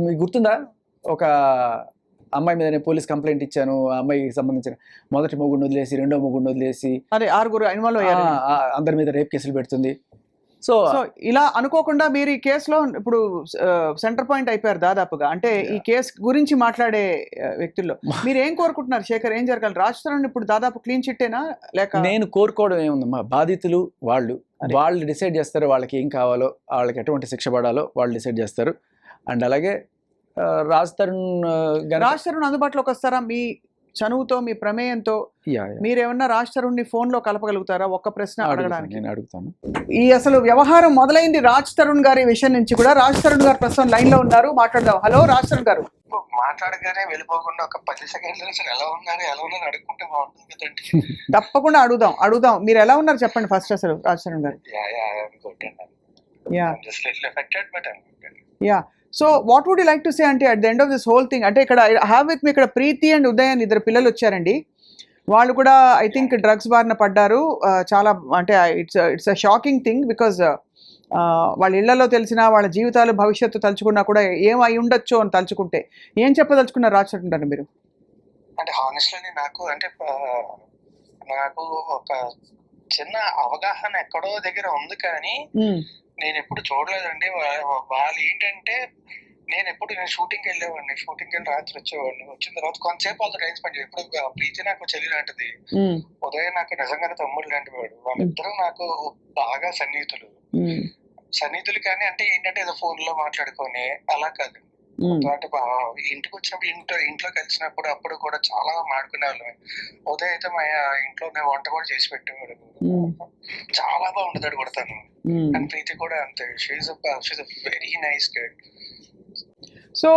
మీకు గుర్తుందా? ఒక అమ్మాయి మీద నేను పోలీస్ కంప్లైంట్ ఇచ్చాను. ఆ అమ్మాయికి సంబంధించిన మొదటి మొగుడిని వదిలేసి, రెండో మొగుడిని వదిలేసి అదే 6 ఇన్వాల్వ్ అయ్యారు. అందరి మీద రేప్ కేసులు పెడుతుంది. సో ఇలా అనుకోకుండా మీరు ఈ కేసులో ఇప్పుడు సెంటర్ పాయింట్ అయిపోయారు దాదాపుగా. అంటే ఈ కేసు గురించి మాట్లాడే వ్యక్తుల్లో మీరు ఏం కోరుకుంటున్నారు శేఖర్? ఏం జరగాలి? రాజ్ తరుణ్ ఇప్పుడు దాదాపు క్లీన్ చిట్టేనా లేక? నేను కోరుకోవడం ఏముందమ్మా, బాధితులు వాళ్ళు డిసైడ్ చేస్తారు. వాళ్ళకి ఏం కావాలో, వాళ్ళకి ఎటువంటి శిక్ష పడాలో వాళ్ళు డిసైడ్ చేస్తారు. అండ్ అలాగే రాజ్ తరుణ్ అందుబాటులోకి వస్తారా? మీ చనువుతో, మీ ప్రమేయంతో మీరేమన్నా రాజ్ తరుణ్ని ఫోన్లో కలపగలుగుతారా? ఒక్క ప్రశ్న అడగడానికి నేను అడుగుతాను. ఈ అసలు వ్యవహారం మొదలైంది రాజ్ తరుణ్ గారి విషయం నుంచి కూడా. రాజ్ తరుణ్ గారు ప్రస్తుతం లైన్ లో ఉన్నారు, మాట్లాడదాం. హలో రాజ్ తరుణ్ గారు. మాట్లాడగానే వెళ్ళిపోకుండా ఒక 10 సెకండ్ల నుంచి ఎలా ఉన్నారు అడుగుకుంటే బాగుంటుంది కదండి. తప్పకుండా అడుగుదాం. మీరు ఎలా ఉన్నారు చెప్పండి ఫస్ట్ అసలు రాజ్ తరుణ్ గారు. Yeah so what would you like to say అంటే at the end of this whole thing? అంటే ఇక్కడ హ్యావ్ విత్ మీ ఇక్కడ ప్రీతి అండ్ ఉదయ్ అని 2 పిల్లలు వచ్చారండి. వాళ్ళు కూడా ఐ థింక్ డ్రగ్స్ బారిన పడ్డారు. చాలా అంటే it's a shocking thing because వాళ్ళ ఇళ్లలో తెలిసిన వాళ్ళ జీవితాలు భవిష్యత్తు తలుచుకున్నా కూడా ఏం అయి ఉండొచ్చు అని తలుచుకుంటే ఏం చెప్పదలుచుకున్నారు రాజ్ తరుణ్ గారు మీరు? అంటే హానెస్ట్లీ నాకు ఒక చిన్న అవగాహన ఎక్కడో దగ్గర ఉంది, కానీ నేను ఎప్పుడు చూడలేదండి. వాళ్ళు ఏంటంటే నేను షూటింగ్కి వెళ్ళేవాడిని, షూటింగ్కి వెళ్ళి రాత్రి వచ్చేవాడిని. వచ్చిన తర్వాత కొంతసేపు వాళ్ళతో టైం స్పెండ్ చేయాలి. ఇప్పుడు ప్రీతి నాకు చెల్లి లాంటిది, ఉదయం నాకు నిజంగానే తమ్ముడు లాంటి వాడు. వాళ్ళిద్దరూ నాకు బాగా సన్నిహితులు కానీ అంటే ఏంటంటే ఏదో ఫోన్ లో మాట్లాడుకొని అలా కాదు. అంటే ఇంటికి వచ్చినప్పుడు ఇంట్లో కలిసినప్పుడు అప్పుడు కూడా చాలా మాడుకునే వాళ్ళమే. ఉదయం అయితే మా ఇంట్లో వంట కూడా చేసి పెట్టేవాడు. చాలా బాగుండదు కూడా తను. అండ్ ప్రీతి కూడా అంతే. She's very nice girl. So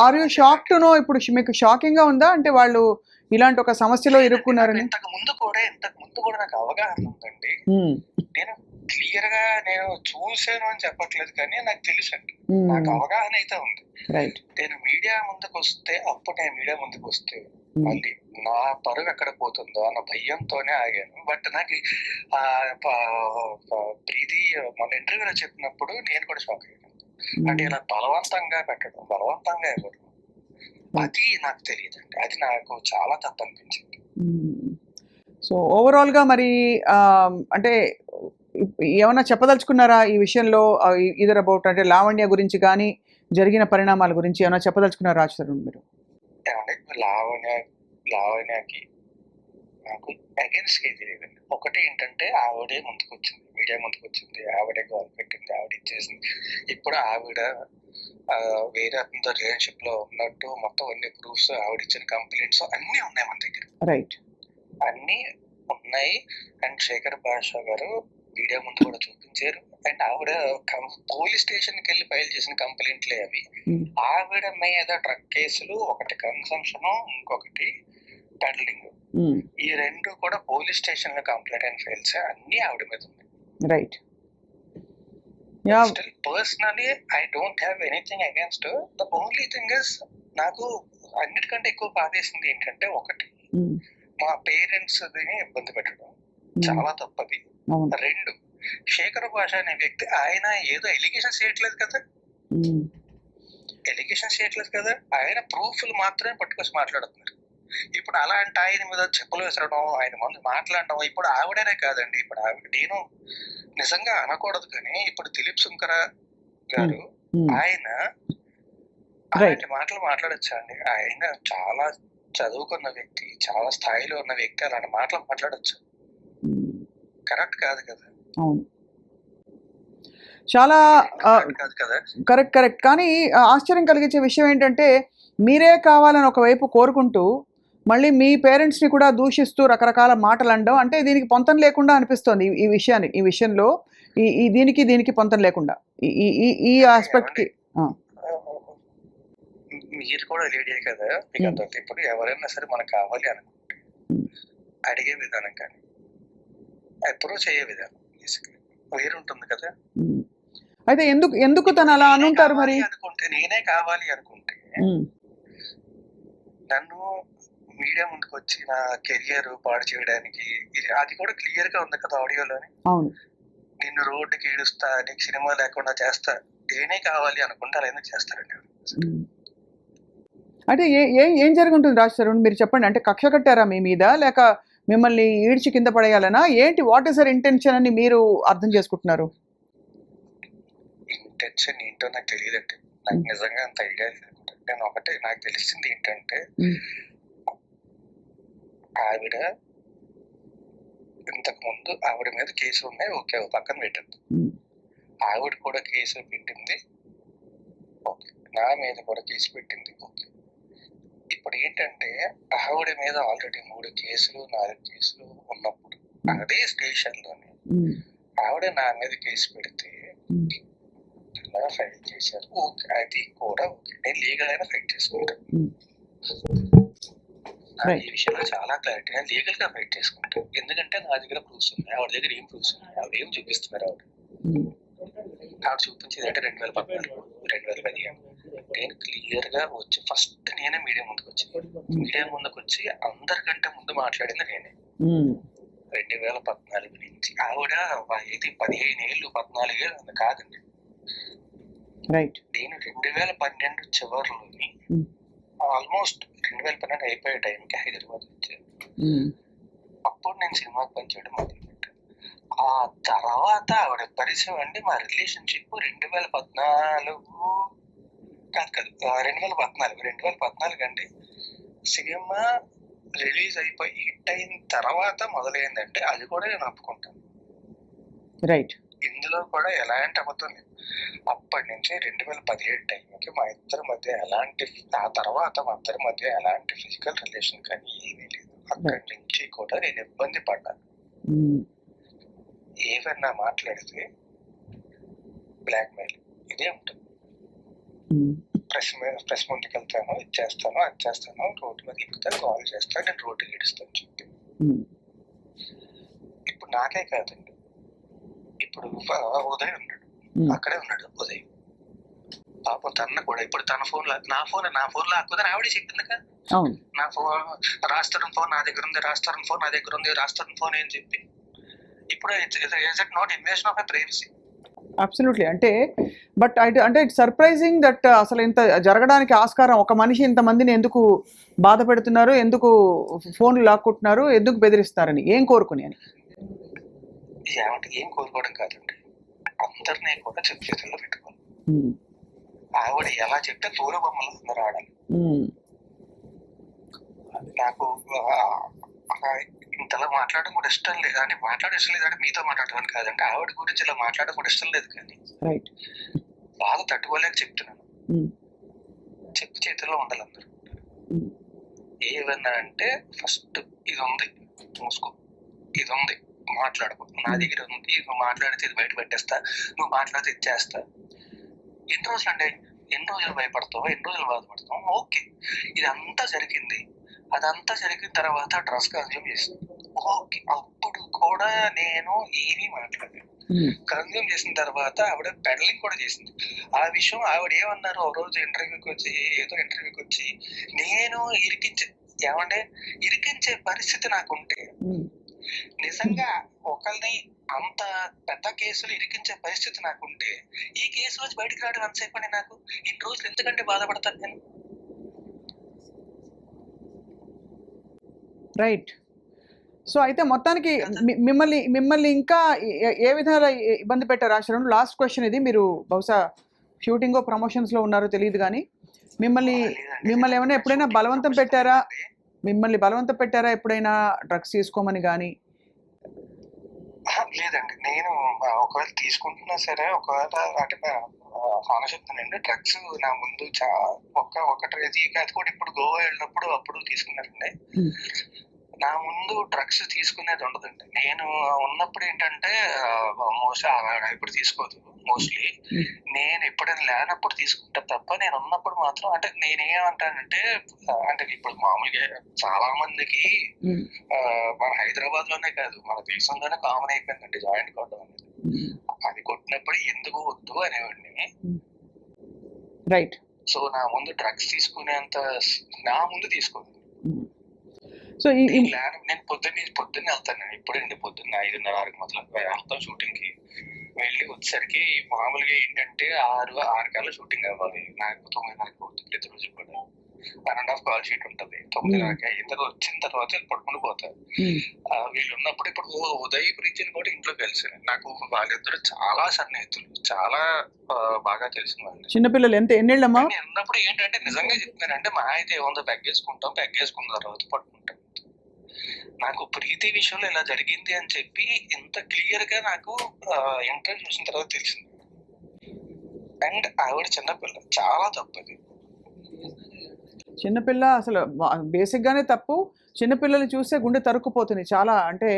are you shock to know? ఇప్పుడు మీకు షాకింగ్ గా ఉందా అంటే వాళ్ళు ఇలాంటి ఒక సమస్యలో ఇరుక్కున్నారని? ఇంతకు ముందు కూడా నాకు అవగాహన ఉందండి. నేను క్లియర్ గా నేను చూసాను అని చెప్పట్లేదు, కానీ నాకు తెలుసండి, నాకు అవగాహన అయితే ఉంది. నేను మీడియా ముందుకు వస్తే మళ్ళీ నా పరువు ఎక్కడ పోతుందో అన్న భయంతోనే ఆగాను. బట్ నాకు ప్రీతి మన ఇంటర్వ్యూలో చెప్పినప్పుడు నేను కూడా షాక్ అయ్యాను. అంటే ఇలా బలవంతంగా ఇవ్వడం అది నాకు తెలియదండి. అది నాకు చాలా తప్పు అనిపించింది. సో ఓవరాల్ గా మరి అంటే ఏమన్నా చెప్పదలుచుకున్నారా ఈ విషయంలో? ఇదర్ అబౌట్ అంటే లావణ్య గురించి కానీ జరిగిన పరిణామాల గురించి ఏమైనా చెప్పదలుచుకున్నారా రాజ్ తరుణ్ మీరు? లావణ్యకి నాకు అగేన్స్ట్ ఏది లేదండి. ఒకటి ఏంటంటే ఆవిడే మీడియా ముందుకు వచ్చింది, ఆవిడే గోల్ పెట్టింది, ఆవిడ ఇచ్చేసింది. ఇప్పుడు ఆవిడ వేరే అతనితో రిలేషన్షిప్ లో ఉన్నట్టు మొత్తం అన్ని ప్రూఫ్స్, ఆవిడ ఇచ్చిన కంప్లైంట్స్ అన్ని ఉన్నాయి మన దగ్గర. రైట్, అన్ని ఉన్నాయి. అండ్ శేఖర్ భాషా గారు మీడియా ముందు కూడా చూపించారు. అండ్ ఆవిడ పోలీస్ స్టేషన్ కి వెళ్ళి ఫైల్ చేసిన కంప్లైంట్లే అవి. ఆవిడ మీద డ్రగ్ కేసులు, ఒకటి కన్సంప్షన్, ఇంకొకటి పెడలింగ్, ఈ 2 కూడా పోలీస్ స్టేషన్ లో కంప్లైంట్ అండ్ ఫైల్స్ అన్ని ఆవిడ మీద ఉన్నాయి. Right. Still personally I don't have anything against. The only thing is నాకు అన్నిటికంటే ఎక్కువ బాధేసింది ఏంటంటే, ఒకటి మా పేరెంట్స్ ఇబ్బంది పెట్టడం చాలా తప్పది. 2 శేఖర్ భాష అనే వ్యక్తి ఆయన ఏదో ఎలిగేషన్స్ చేయట్లేదు కదా, ఆయన ప్రూఫ్లు మాత్రమే పట్టుకొచ్చి మాట్లాడుతున్నారు. ఇప్పుడు అలాంటి ఆయన మీద చెప్పులు వేసడం, ఆయన ముందు మాట్లాడడం, ఇప్పుడు ఆవిడనే కాదండి, ఇప్పుడు ఆవిడ నేను నిజంగా అనకూడదు కానీ ఇప్పుడు దిలీప్ శంకర గారు ఆయన అలాంటి మాటలు మాట్లాడొచ్చా అండి? ఆయన చాలా చదువుకున్న వ్యక్తి, చాలా స్థాయిలో ఉన్న వ్యక్తి అలాంటి మాటలు మాట్లాడొచ్చు? కరెక్ట్ కాదు కదా. చాలా కరెక్ట్. కానీ ఆశ్చర్యం కలిగించే విషయం ఏంటంటే, మీరే కావాలని ఒకవైపు కోరుకుంటూ మళ్ళీ మీ పేరెంట్స్ని కూడా దూషిస్తూ రకరకాల మాటలు అనడం, అంటే దీనికి పొంతం లేకుండా అనిపిస్తోంది. ఈ విషయంలో దీనికి పొంతం లేకుండా ఈ ఆస్పెక్ట్ కి. మీరు కూడా లేడీ కదా, ఇప్పుడు ఎవరైనా సరే మనకు కావాలి అనుకుంటే అడిగే విధానం కానీ అప్రోచ్ అయ్యే విధానం వేరుంటుంది కదా. అయితే ఎందుకు తను అలా అనుంటారు మరి? అనుకుంటే నేనే కావాలి అనుకుంటే నన్ను మీడియా ముందుకు వచ్చి నా కెరియర్ పాడు చేయడానికి, అది కూడా క్లియర్ గా ఉంది కదా ఆడియోలోని. నిన్ను రోడ్డుకి ఈడుస్తా, నీకు సినిమా లేకుండా చేస్తా, నేనే కావాలి అనుకుంటే అలా ఎందుకు చేస్తారండి? అంటే ఏం జరుగుంటుంది రాజ్ తరుణ్, మీరు చెప్పండి. అంటే కక్ష కట్టారా మీ మీద, లేక మిమ్మల్ని ఈడ్చి కింద పడేయాలనా ఏంటి? వాట్ ఈస్ దర్ ఇంటెన్షన్ అని మీరు అర్థం చేసుకుంటున్నారు? ఇంటెన్షన్ ఏంటో నాకు తెలియదండి. నాకు నిజంగా అంత ఐడియా లేదు. నేను ఒకటే నాకు తెలిసింది ఏంటంటే ఆవిడ ఇంతకు ముందు ఆవిడ మీద కేసులు ఉన్నాయి, ఓకే, పక్కన పెట్టద్దు. ఆవిడ కూడా కేసు పెట్టింది, ఓకే. నా మీద కూడా కేసు పెట్టింది, ఓకే. ఇప్పుడు ఏంటంటే ఆవిడ మీద ఆల్రెడీ 3 కేసులు 4 కేసులు ఉన్నప్పుడు అదే స్టేషన్ లోనే ఆవిడ నా మీద కేసు పెడితే ఫైట్ చేశారు, ఓకే, అది కూడా ఓకే. నేను లీగల్ అయినా ఫైట్ చేసుకుంటాను. ఈ విషయంలో చాలా క్లారిటీ, నేను లీగల్ గా ఫైట్ చేసుకుంటాను. ఎందుకంటే నా దగ్గర ప్రూఫ్స్ ఉన్నాయి, ఆవిడ దగ్గర ఏం ప్రూఫ్స్ ఉన్నాయి, ఆవిడ ఏం చూపిస్తున్నారు. ఆవిడ చూపించేది అంటే 2014 2015 నేను క్లియర్ గా వచ్చి ఫస్ట్ నేనే మీడియా ముందుకు వచ్చి అందరికంటే ముందు మాట్లాడింది నేనే. 2014 నుంచి ఆవిడ ఏది 15 ఏళ్ళు 14 ఏళ్ళు కాదండి. నేను 2012 చివరిలోని ఆల్మోస్ట్ 2012 అయిపోయే టైంకి హైదరాబాద్ వచ్చాను. అప్పుడు నేను సినిమాకి పనిచేయడం మొదలుపెట్టాను. ఆ తర్వాత ఆవిడ పరిచయం అండి. మా రిలేషన్షిప్ 2014 కాదు 2014 అండి. సినిమా రిలీజ్ అయిపోయి హిట్ అయిన తర్వాత మొదలైందంటే అది కూడా నేను ఒప్పుకుంటాను. రైట్. ఇందులో కూడా ఎలాంటి అబద్ధం లేదు. అప్పటి నుంచి 2017 టైంకి మా ఇద్దరి మధ్య ఎలాంటి, ఆ తర్వాత మా ఇద్దరి మధ్య ఎలాంటి ఫిజికల్ రిలేషన్ కానీ ఏమీ లేదు. అక్కడి నుంచి కూడా నేను ఇబ్బంది పడ్డాను. ఏవన్నా మాట్లాడితే బ్లాక్ మెయిల్ ఇదే ఉంటుంది. ప్రెస్ ముందుకు వెళ్తాను, ఇచ్చేస్తాను, అది చేస్తాను, రోడ్డు మీద ఎక్కుతాను, కాల్ చేస్తాను, నేను రోడ్డుకి ఇడుస్తాను చెప్పి. ఇప్పుడు నాకే కాదండి, ఇప్పుడు ఉదయ్ ఉన్నాడు, అక్కడే ఉన్నాడు ఉదయ్. పాపం తన కూడా ఇప్పుడు తన ఫోన్ లో నా ఫోన్ లాక్కుదని ఆవిడే చెప్పింది కదా. నా ఫోన్ రాస్తారని ఫోన్ నా దగ్గర ఉంది, రాస్తారని ఫోన్ నా దగ్గర ఉంది, రాస్తారని ఫోన్ ఏం చెప్పి. ఇప్పుడు is it not invasion of privacy? Absolutely. అంటే ఇట్స్ సర్ప్రైజింగ్ దట్ అసలు ఇంత జరగడానికి ఆస్కారం, ఒక మనిషి ఇంతమందిని ఎందుకు బాధ పెడుతున్నారు, ఎందుకు ఫోన్లు లాక్కుంటున్నారు, ఎందుకు బెదిరిస్తారని, ఏం కోరుకుని అని. ఏం కోరుకోవడం కాదండి, అందరినీ కూడా చేతుల్లో పెట్టుకోవాలి. ఆవిడ ఎలా చెప్తే తోలు బొమ్మలు అందరూ ఆడాలి. నాకు ఇంతలా మాట్లాడడం కూడా ఇష్టం లేదు, అంటే మీతో మాట్లాడడం కాదంటే ఆవిడ గురించి ఇలా మాట్లాడడం కూడా ఇష్టం లేదు. కానీ బాగా తట్టుకోలేక చెప్తున్నాను. చెప్పు చేతుల్లో ఉండాలి అందరూ. ఏమన్నా అంటే ఫస్ట్ ఇది ఉంది, మూసుకో, ఇది ఉంది, మాట్లాడుకో, నా దగ్గర ఉంది, నువ్వు మాట్లాడితే ఇది బయట పెట్టేస్తా, నువ్వు మాట్లాడితే ఇచ్చేస్తా. ఎన్ని రోజులు భయపడతావు, ఎన్ని రోజులు బాధపడతావు, ఓకే. ఇదంతా జరిగింది, అదంతా జరిగిన తర్వాత డ్రగ్స్ కన్జ్యూమ్ చేసింది, ఓకే. అప్పుడు కూడా నేను ఏమీ మాట్లాడాను. కన్జ్యూమ్ చేసిన తర్వాత ఆవిడ పెడలింగ్ కూడా చేసింది. ఆ విషయం ఆవిడ ఏమన్నారు, ఒక రోజు ఇంటర్వ్యూకి వచ్చి నేను ఇరికించే పరిస్థితి నాకుంటే, నిజంగా ఒకరిని అంత పెద్ద కేసులు ఇరికించే పరిస్థితి నాకుంటే, ఈ కేసు రోజు బయటకు రావడం అంతసేపు అని నాకు ఇన్ని రోజులు ఎందుకంటే బాధపడతాను నేను. రైట్. సో అయితే మొత్తానికి మిమ్మల్ని ఇంకా ఏ విధంగా ఇబ్బంది పెట్టారు ఆశ్రమం? లాస్ట్ క్వశ్చన్ ఇది. మీరు బహుశా షూటింగ్ ప్రమోషన్స్ లో ఉన్నారో తెలియదు, కానీ మిమ్మల్ని ఏమైనా ఎప్పుడైనా బలవంతం పెట్టారా? ఎప్పుడైనా డ్రగ్స్ తీసుకోమని కానీ? లేదండి, నేను ఒకవేళ తీసుకుంటున్నా సరే, ఒకవేళ అంటే చెప్తానండి, డ్రగ్స్ నా ముందు ఒకటి అది కూడా ఇప్పుడు గోవా వెళ్ళినప్పుడు అప్పుడు తీసుకున్నారండి. నా ముందు డ్రగ్స్ తీసుకునేది ఉండదండి. నేను ఉన్నప్పుడు ఏంటంటే ఇప్పుడు తీసుకోదు మోస్ట్లీ. నేను ఎప్పుడైనా లేనప్పుడు తీసుకుంటా తప్ప, నేను ఉన్నప్పుడు మాత్రం అంటే నేనేమంటానంటే, అంటే ఇప్పుడు మామూలుగా చాలా మందికి మన హైదరాబాద్ లోనే కాదు మన దేశంలోనే కామన్ అయిపోయిందండి జాయింట్ కొట్టడం అనేది. అది కొట్టినప్పుడు ఎందుకు వద్దు అనేవాడిని. రైట్. సో నా ముందు డ్రగ్స్ తీసుకునేంత నా ముందు తీసుకోదు. సో నేను పొద్దున్న వెళ్తాను. ఇప్పుడండి పొద్దున్న 5:30 మొదలు వెళ్తాం షూటింగ్ కి. వెళ్ళి వచ్చేసరికి మామూలుగా ఏంటంటే 6 కల్లా షూటింగ్ అవ్వాలి. నాకు 9:30 అవుతుంది ప్రతిరోజు కూడా. 1.5 కాల్ షీట్ ఉంటది. 9:30 అయిన తర్వాత వచ్చిన తర్వాత వీళ్ళు పడుకుని పోతారు. వీళ్ళు ఉన్నప్పుడు ఇప్పుడు ఉదయ్ ప్రీతిని కూడా ఇంట్లో కలిసాను. నాకు వాళ్ళిద్దరు చాలా సన్నిహితులు, చాలా బాగా తెలిసిన వాళ్ళు. చిన్నపిల్లలు ఎన్నేళ్ళమ్మా? నేను ఉన్నప్పుడు ఏంటంటే నిజంగా చెప్తున్నానంటే మా అయితే ఏముందో పెగ్గేసుకుంటాం, పెగ్గేసుకున్న తర్వాత పడుకుంటాం. నాకు ప్రీతి విషయంలో ఇలా జరిగింది అని చెప్పి ఇంత క్లియర్ గా నాకు ఇంటర్వ్యూ చూసిన తర్వాత తెలిసింది. అండ్ ఆవిడ చిన్నపిల్ల, చాలా తప్పది. చిన్నపిల్ల అసలు బేసిక్ గానే తప్పు. చిన్నపిల్లల్ని చూస్తే గుండె తరుక్కుపోతుంది చాలా. అంటే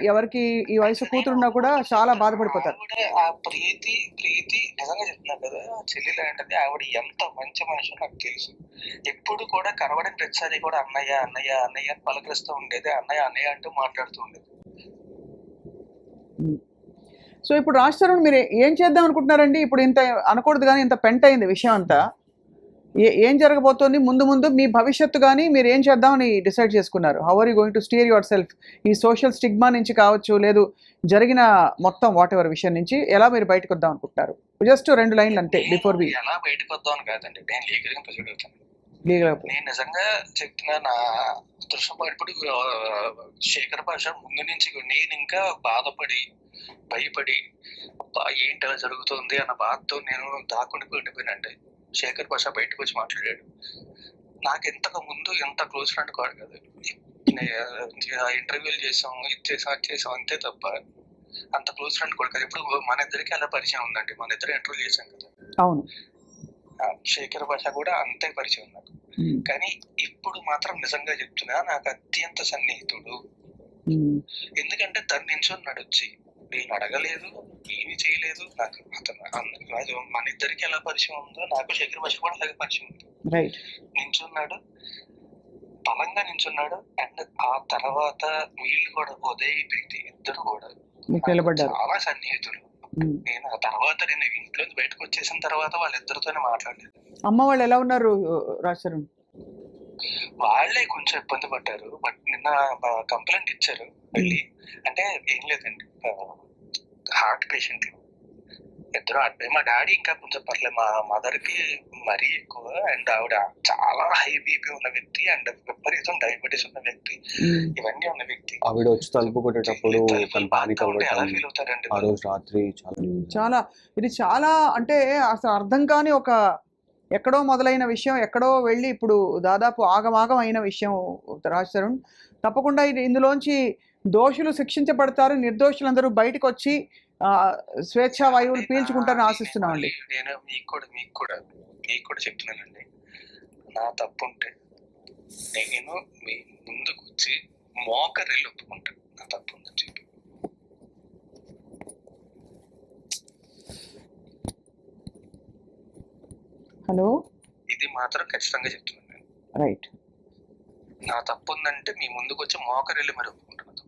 ఎవరికి ఈ వయసు కూతురున్నా కూడా చాలా బాధపడిపోతారు. ఆ ప్రీతి నిజంగా చెప్తున్నారు కదా, చెల్లి లాంటిది. ఆవిడ ఎంత మంచి మనిషి నాకు తెలుసు. ఎప్పుడు కూడా కనబడిన ప్రతిసారి కూడా అన్నయ్య అన్నయ్య అన్నయ్య అని పలకరిస్తూ ఉండేది. అన్నయ్య అన్నయ్య అంటూ మాట్లాడుతూ ఉండేది. సో ఇప్పుడు రాజ్ తరుణ్ మీరు ఏం చేద్దాం అనుకుంటున్నారండి? ఇప్పుడు ఇంత అనకూడదు కానీ ఇంత పెంట అయింది విషయం అంతా. ఏం జరగబోతోంది ముందు మీ భవిష్యత్తు కానీ మీరు ఏం చేద్దామని డిసైడ్ చేసుకున్నారు? How are you going to steer yourself? ఈ సోషల్ స్టిగ్మా నుంచి కావచ్చు, లేదు జరిగిన మొత్తం వాట్ ఎవర్ విషయం నుంచి ఎలా మీరు బయటకు వద్దాం అనుకుంటున్నారు? జస్ట్ 2 లైన్లు అంతే. బిఫోర్ వి ఎలా బయటకు వద్దాం అని కాదండి, నేను లీగల్గా ప్రొసీడ్ అవుతాను. నేను నిజంగా చెప్తున్నా, నా దృశ్యం ఇప్పుడు శేఖర్ భాష ముందు నుంచి నేను ఇంకా బాధపడి భయపడి ఏంటి అలా జరుగుతుంది అన్న బాధతో నేను దాక్కునిపోయినండి. శేఖర్ భాష బయటకు వచ్చి మాట్లాడాడు. నాకు ఇంతకు ముందు ఎంత క్లోజ్ ఫ్రెండ్ కాదు కదా. ఇంటర్వ్యూలు చేసాం, ఇది చేసాం అంతే తప్ప అంత క్లోజ్ ఫ్రెండ్ కూడా కాదు. ఇప్పుడు మన ఇద్దరికి అలా పరిచయం ఉందండి. మన ఇద్దరు ఇంటర్వ్యూ చేసాం కదా. అవును. శేఖర్ భాష కూడా అంతే పరిచయం నాకు. కానీ ఇప్పుడు మాత్రం నిజంగా చెప్తున్నా, నాకు అత్యంత సన్నిహితుడు. ఎందుకంటే తను నించున్నాడు వచ్చి, నేను అడగలేదు, ఏమీ చేయలేదు. నాకు అతను మన ఇద్దరికి ఎలా పరిచయం ఉందో నాకు శేఖర్ భాష కూడా అలాగే పరిచయం ఉంది. నించున్నాడు, బలంగా నించున్నాడు. అండ్ ఆ తర్వాత వీళ్ళు కూడా ఉదయ్ ప్రీతి ఇద్దరు కూడా చాలా సన్నిహితులు. నేను ఆ తర్వాత నేను ఇంట్లో బయటకు వచ్చేసిన తర్వాత వాళ్ళిద్దరితోనే మాట్లాడలేదు. అమ్మ వాళ్ళు ఎలా ఉన్నారు రాజ్ తరుణ్? వాళ్ళే కొంచెం ఇబ్బంది పడ్డారు. బట్ నిన్న కంప్లైంట్ ఇచ్చారు వెళ్ళి. అంటే ఏం లేదండి, హార్ట్ పేషెంట్లు ఇద్దరు. మా డాడీ ఇంకా కొంచెం పర్లేదు, మా మదర్ కి మరీ ఎక్కువ. అండ్ ఆవిడ చాలా హై బీపీ ఉన్న వ్యక్తి అండ్ విపరీతం డయాబెటీస్ ఉన్న వ్యక్తి, ఇవన్నీ ఉన్న వ్యక్తి. ఆవిడ వచ్చి తలుపు కొట్టేటప్పుడు ఎలా ఫీల్ అవుతారండి ఆ రోజు రాత్రి? చాలా ఇది చాలా అంటే అసలు అర్థం కాని ఒక ఎక్కడో మొదలైన విషయం ఎక్కడో వెళ్ళి ఇప్పుడు దాదాపు ఆగమాగం అయిన విషయం రాజ్ తరుణ్. తప్పకుండా ఇందులోంచి దోషులు శిక్షించబడతారు, నిర్దోషులందరూ బయటకు వచ్చి స్వేచ్ఛా వాయువులు పీల్చుకుంటారని ఆశిస్తున్నామండి. నేను మీకు కూడా చెప్తున్నానండి, నా తప్పు ఉంటే నేను మీ ముందుకు వచ్చి మోకరిల్లు ఒప్పుకుంటాను నా తప్పు ఉందని చెప్పి. హలో, ఇది మాత్రం ఖచ్చితంగా చెప్తున్నాను నేను. రైట్. నా తప్పు ఉందంటే మీ ముందుకు వచ్చి మోకరిల్లు మరి ఒప్పుకుంటాను తప్పు.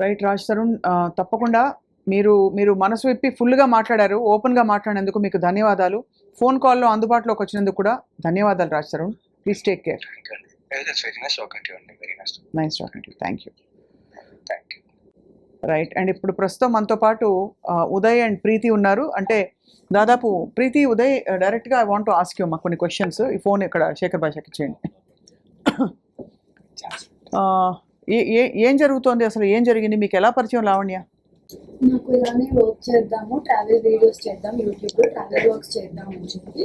రైట్ రాజ్ తరుణ్, తప్పకుండా మీరు మనసు విప్పి ఫుల్గా మాట్లాడారు, ఓపెన్గా మాట్లాడినందుకు మీకు ధన్యవాదాలు. ఫోన్ కాల్లో అందుబాటులోకి వచ్చినందుకు కూడా ధన్యవాదాలు Raj Tarun. Please take care. Nice talking to you. Thank you. Right. And ఇప్పుడు ప్రస్తుతం మనతో పాటు ఉదయ్ అండ్ ప్రీతి ఉన్నారు. అంటే దాదాపు ప్రీతి, ఉదయ్, డైరెక్ట్గా I want to ask you కొన్ని క్వశ్చన్స్. ఈ ఫోన్ ఇక్కడ శేఖర్ భాషకి ఇచ్చేయండి. ఏం జరుగుతోంది అసలు? ఏం జరిగింది? మీకు ఎలా పరిచయం లావణ్య? నాకు ఇలానే వర్క్ చేద్దాము, ట్రావెల్ వీడియోస్ చేద్దాం, యూట్యూబ్లో ట్రావెల్ వర్క్స్ చేద్దాం అని చెప్పి.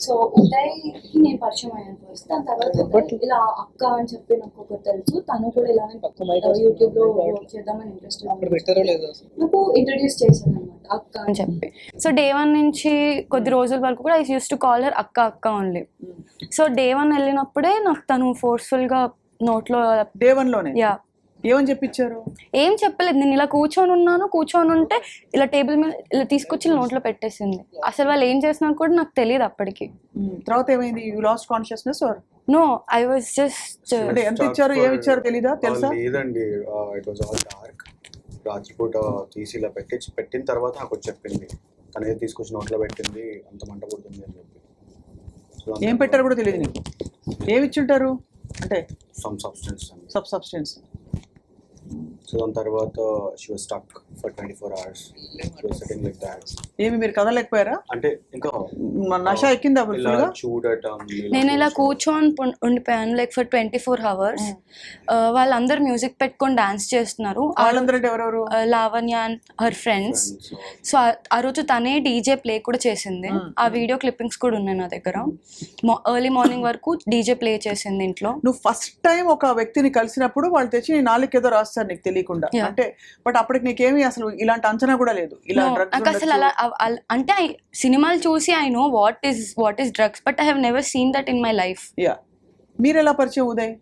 సో ఉదయ్కి నేను పరిచయం అయ్యాను ఫస్ట్. దాని తర్వాత ఇలా అక్క అని చెప్పి నాకు ఒకటి తెలుసు, తను కూడా ఇలానే యూట్యూబ్లో వర్క్ చేద్దామని ఇంట్రెస్ట్ నాకు ఇంట్రడ్యూస్ చేశాను అనమాట అక్క అని చెప్పి. సో డే 1 నుంచి కొద్ది రోజుల వరకు కూడా I use to call her అక్క ఓన్లీ. సో డే 1 వెళ్ళినప్పుడే నాకు తను ఫోర్స్ఫుల్గా నోట్లో డే 1లోనే యా ఏమని చెప్పించారు? ఏం చెప్పలేదు. నేను ఇలా కూర్చొని ఉంటే ఇలా టేబుల్ మీద ఇలా తీసుకొచ్చి నోట్లో పెట్టేసింది. అసలు వాళ్ళు ఏం చేస్తున్నారు కూడా నాకు తెలియదు అప్పటికి. తర్వాత ఏమైంది? You lost consciousness or no? I was just అంటే ఎంత ఇచ్చారు ఏమి ఇచ్చారు తెలీదా? తెలుసా? లేదండి, ఇట్ వాస్ ఆల్ డార్క్. రాత్రిపూట తీసి ఇలా పెట్టిన తర్వాత నాకు చెప్పింది, తనే తీసుకొచ్చి నోట్లో పెట్టింది, అంత మంట పుడుతుంది అని చెప్పి. ఏం పెట్టారు కూడా తెలియదు నీకు? ఏమి ఇచ్చుంటారు? అంటే సమ్ సబ్స్టెన్స్. సబ్స్టెన్స్. సో దాని తర్వాత she was stuck for 24 hours. She was sitting like that. ఏమి మీరు కదలేకపోయారా? అంటే ఇంకా నష ఎక్కిందా ఇలా ఫుల్గా? చూడటం, నేను ఇలా కూర్చొని ఉండిపోయాను లైక్ ఫర్ 24 hours. వాళ్ళందరూ మ్యూజిక్ పెట్టుకొని డాన్స్ చేస్తున్నారు. వాళ్ళందరూ ఎవరెవరు? Lavanya and her friends. So ఆ రోజు తనే డీజే ప్లే కూడా చేసింది. ఆ వీడియో క్లిప్పింగ్స్ కూడా ఉన్నాయి నా దగ్గర. ఎర్లీ మార్నింగ్ వరకు డీజే ప్లే చేసింది ఇంట్లో. నువ్వు ఫస్ట్ టైం ఒక వ్యక్తిని కలిసినప్పుడు వాళ్ళు తెచ్చి నీ నాలుగు ఏదో రాస్తారు నీకు తెలియకుండా, అంటే బట్ అప్పటికి నీకేమి అసలు ఇలాంటి అంచనా కూడా లేదు ఇలా నాకు అసలు అలా అంటే సినిమాలు చూసి I know what is drugs, but I have never seen that in my life. Yeah. మీరు ఎలా పరిచయం ఉదయ్?